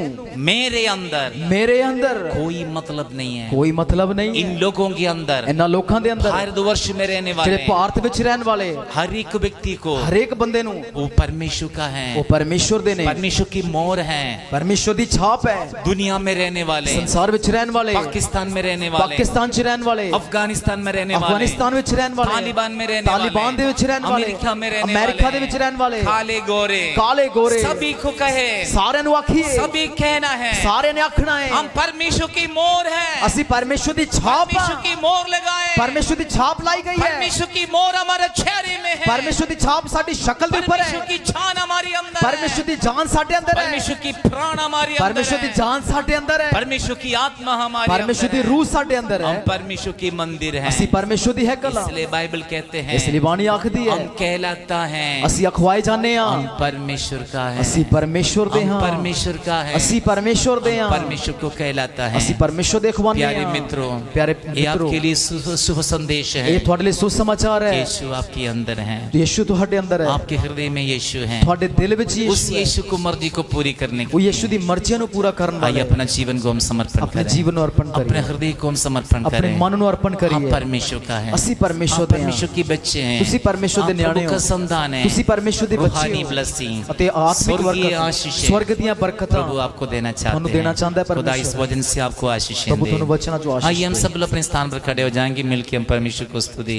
मेरे अंदर ਮੇਰੇ ਅੰਦਰ कोई मतलब नहीं है। ਕੋਈ ਮਤਲਬ ਨਹੀਂ इन ਹੈ। लोगों के अंदर, ਇਹਨਾਂ ਲੋਕਾਂ ਦੇ ਅੰਦਰ भारतवर्ष में रहने वाले ਜਿਹੜੇ ਭਾਰਤ ਵਿੱਚ ਰਹਿਣ ਵਾਲੇ हर एक व्यक्ति को ਹਰੇਕ ਬੰਦੇ ਨੂੰ वो परमेश्वर का है, ਉਹ ਪਰਮੇਸ਼ਰ ਦੇ ਨੇ। परमेश्वर की मोहर है। ਪਰਮੇਸ਼ਰ ਦੀ ਛਾਪ ਹੈ। दुनिया में रहने वाले, ਸੰਸਾਰ ਵਿੱਚ ਰਹਿਣ ਵਾਲੇ, पाकिस्तान में रहने वाले, ਪਾਕਿਸਤਾਨ 'ਚ ਰਹਿਣ ਵਾਲੇ, अफगानिस्तान में रहने वाले, ਅਫਗਾਨਿਸਤਾਨ ਵਿੱਚ ਰਹਿਣ ਵਾਲੇ, तालिबान में रहने ਤਾਲਿਬਾਨ ਦੇ वाले, ਵਿੱਚ ਰਹਿਣ ਵਾਲੇ, अमेरिका में रहने ਅਮਰੀਕਾ ਦੇ वाले, ਵਿੱਚ ਰਹਿਣ ਵਾਲੇ, काले गोरे, ਕਾਲੇ ਗੋਰੇ, सभी को कहे, ਸਾਰਿਆਂ ਨੂੰ ਆਖੀਏ, सभी कहना है, ਸਾਰਿਆਂ ਨੇ ਆਖਣਾ ਹੈ, हम परमेश्वर की मोहर है, ਅਸੀਂ ਪਰਮੇਸ਼ਰ ਦੀ ਛਾਪ परमेश्वर ਆ। की मोहर लगाए, ਪਰਮੇਸ਼ਰ ਦੀ ਛਾਪ ਲਾਈ ਗਈ ਹੈ। परमेश्वर की मोहर हमारे चेहरे में है, ਪਰਮੇਸ਼ਰ ਦੀ ਛਾਪ ਸਾਡੀ ਸ਼ਕਲ ਦੇ ਉੱਪਰ परमेश्वर ਹੈ। की जान हमारी अंदर ਪਰਮੇਸ਼ਰ है, ਦੀ ਜਾਨ ਸਾਡੇ ਅੰਦਰ ਹੈ। परमेश्वर की प्राण हमारी अंदर ਪਰਮੇਸ਼ਰ ਦੀ है, ਜਾਨ ਸਾਡੇ ਅੰਦਰ ਹੈ। परमेश्वर की आत्मा हमारी ਪਰਮੇਸ਼ਰ ਦੀ अंदर है, ਰੂਹ ਸਾਡੇ ਅੰਦਰ हम ਹੈ। परमेश्वर की मंदिर है। ਅਸੀਂ ਪਰਮੇਸ਼ਰ ਦੀ ਹੈਕਲ ਆ। इसलिए बाइबल कहते हैं, ਇਸ ਲਈ ਬਾਣੀ ਆਖਦੀ ਹੈ, हम कहलाता है, ਅਸੀਂ ਅਖਵਾਏ ਜਾਂਦੇ हम ਹਾਂ, परमेश्वर का है, ਅਸੀਂ ਪਰਮੇਸ਼ਰ ਦੇ हम ਹਾਂ। परमेश्वर का है, ਅਸੀਂ ਪਰਮੇਸ਼ਰ ਦੇ ਹਾਂ। परमेश्वर को कहलाता है। ਅਸੀਂ ਪਰਮੇਸ਼ਰ ਦੇ ਅਖਵਾਨੇ प्यारे ਹਾਂ। मित्रों, ਪਿਆਰੇ ये ਮਿੱਤਰੋ, आपके लिए शुभ संदेश है। ਇਹ ਤੁਹਾਡੇ ਲਈ ਸੁਸਮਾਚਾਰ ਹੈ। यीशु आपके अंदर है, ਯਿਸੂ ਤੁਹਾਡੇ ਅੰਦਰ ਹੈ। आपके हृदय में यीशु है। ਤੁਹਾਡੇ ਦਿਲ ਵਿੱਚ उस ਯਿਸੂ ਹੈ। यीशु को मर्जी को पूरी करने ਉਹ के ਯਿਸੂ ਦੀ ਮਰਜ਼ੀਆਂ ਨੂੰ ਪੂਰਾ ਕਰਨ आइए ਵਾਲਾ ਹੈ। अपना जीवन को हम समर्पण ਆਪਣੇ करें, ਜੀਵਨ ਨੂੰ ਅਰਪਣ अपने ਕਰੀਏ, हृदय को हम समर्पण ਆਪਣੇ करें। ਮਨ ਨੂੰ ਅਰਪਣ हम ਕਰੀਏ। परमेश्वर का है, ਅਸੀਂ ਪਰਮੇਸ਼ਰ हम ਦੇ ਹਾਂ। परमेश्वर की बच्चे हैं, ਤੁਸੀਂ ਪਰਮੇਸ਼ਵਰ ਦੇ आप ਨਿਆਣੇ प्रभु का ਹੋ, संतान है, ਤੁਸੀਂ ਪਰਮੇਸ਼ਵਰ ਦੇ ਬੱਚੇ रूहानी ਹੋ ब्लेसिंग, ਅਤੇ ਆਤਮਿਕ स्वर्गीय ਬਰਕਤ आशीषें स्वर्ग ਦੀਆਂ ਬਰਕਤਾਂ प्रभु आपको देना ਤੁਹਾਨੂੰ चाहते देना चाहता है हैं। खुदा इस परमेश्वर। वचन से आपको आशीषें प्रभु दे। ਤੁਹਾਨੂੰ वचना जो आशीष आइए हम दे। सब लोग अपने स्थान पर खड़े हो जाएंगे, मिलकर हम परमेश्वर को स्तुति